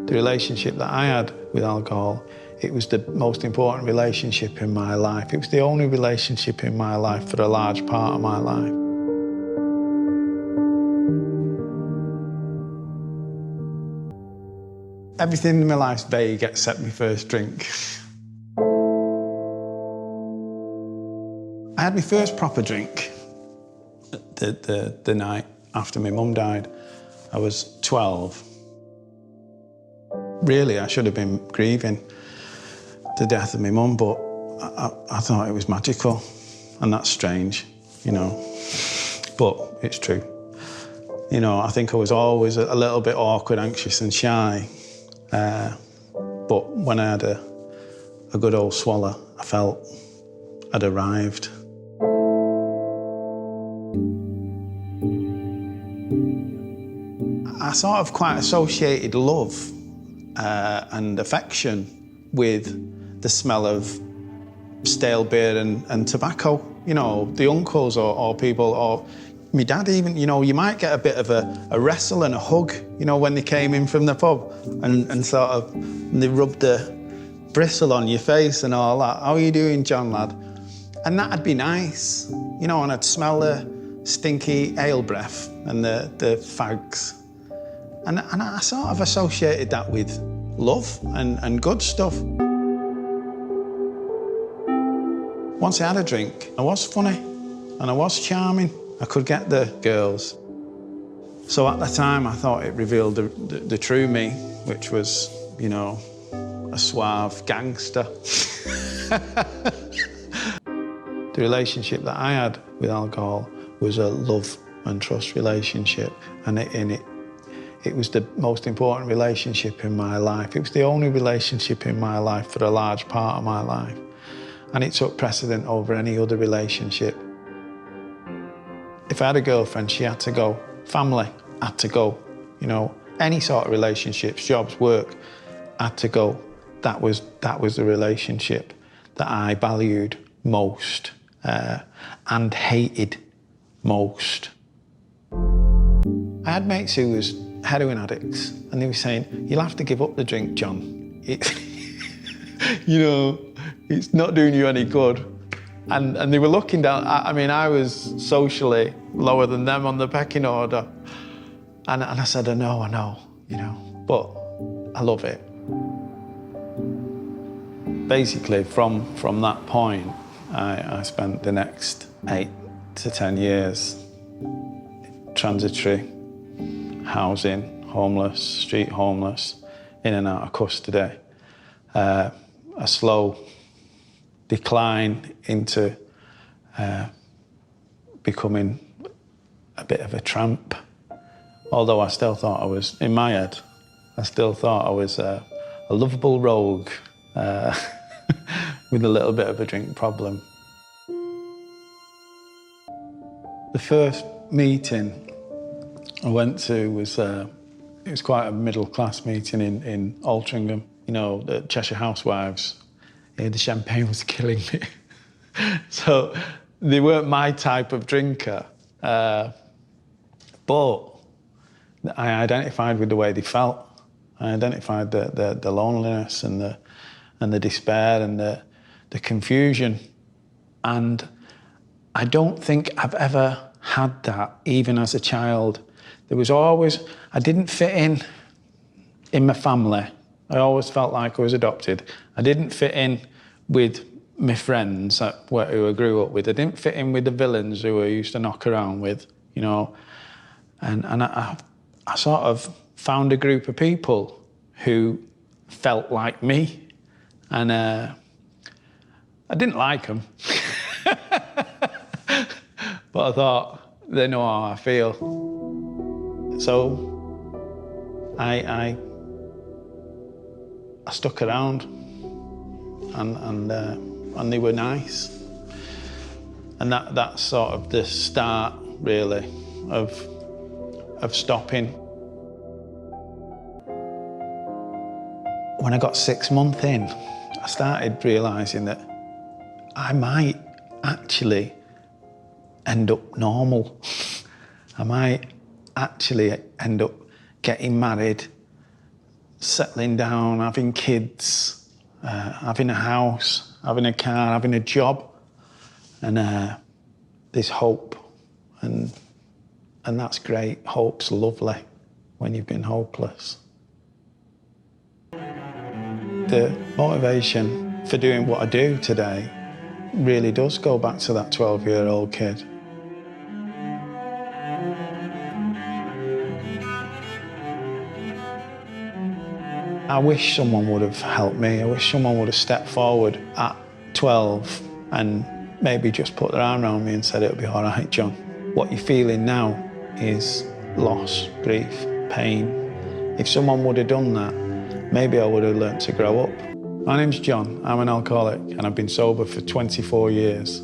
The relationship that I had with alcohol, it was the most important relationship in my life. It was the only relationship in my life for a large part of my life. Everything in my life's vague except my first drink. I had my first proper drink the night after my mum died. I was 12. Really, I should have been grieving the death of my mum, but I thought it was magical, and that's strange, you know, but it's true. You know, I think I was always a little bit awkward, anxious and shy, but when I had a good old swallow, I felt I'd arrived. I sort of quite associated love and affection with the smell of stale beer and tobacco. You know, the uncles or people, or my dad even, you know, you might get a bit of a wrestle and a hug, you know, when they came in from the pub and sort of, and they rubbed the bristle on your face and all that. How are you doing, John, lad? And that'd be nice, you know, and I'd smell the stinky ale breath and the fags. And I sort of associated that with love and good stuff. Once I had a drink, I was funny and I was charming. I could get the girls. So at the time, I thought it revealed the true me, which was, you know, a suave gangster. The relationship that I had with alcohol was a love and trust relationship, and it was the most important relationship in my life. It was the only relationship in my life for a large part of my life. And it took precedent over any other relationship. If I had a girlfriend, she had to go. Family had to go. You know, any sort of relationships, jobs, work, had to go. That was the relationship that I valued most and hated most. I had mates who was heroin addicts, and they were saying, "You'll have to give up the drink, John. You know, it's not doing you any good." And they were looking down. I mean, I was socially lower than them on the pecking order. And I said, I know, you know, but I love it. Basically, from that point, I spent the next 8 to 10 years transitory housing, homeless, street homeless, in and out of custody. A slow decline into becoming a bit of a tramp. Although I still thought I was, in my head, I still thought I was a lovable rogue with a little bit of a drink problem. The first meeting I went to was, it was quite a middle-class meeting in Altrincham. You know, the Cheshire Housewives. Yeah, the champagne was killing me. So they weren't my type of drinker, but I identified with the way they felt. I identified the loneliness and the despair and the confusion. And I don't think I've ever had that, even as a child. There was always, I didn't fit in my family. I always felt like I was adopted. I didn't fit in with my friends who I grew up with. I didn't fit in with the villains who I used to knock around with, you know. And I sort of found a group of people who felt like me. And I didn't like them. But I thought, they know how I feel. So I stuck around, and they were nice, and that's sort of the start, really, of stopping. When I got 6 months in, I started realising that I might actually end up normal. I might actually end up getting married, settling down, having kids, having a house, having a car, having a job, and there's hope, and that's great. Hope's lovely when you've been hopeless. The motivation for doing what I do today really does go back to that 12-year-old kid. I wish someone would have helped me. I wish someone would have stepped forward at 12 and maybe just put their arm around me and said, "It'll be all right, John. What you're feeling now is loss, grief, pain. If someone would have done that, maybe I would have learnt to grow up." My name's John. I'm an alcoholic and I've been sober for 24 years.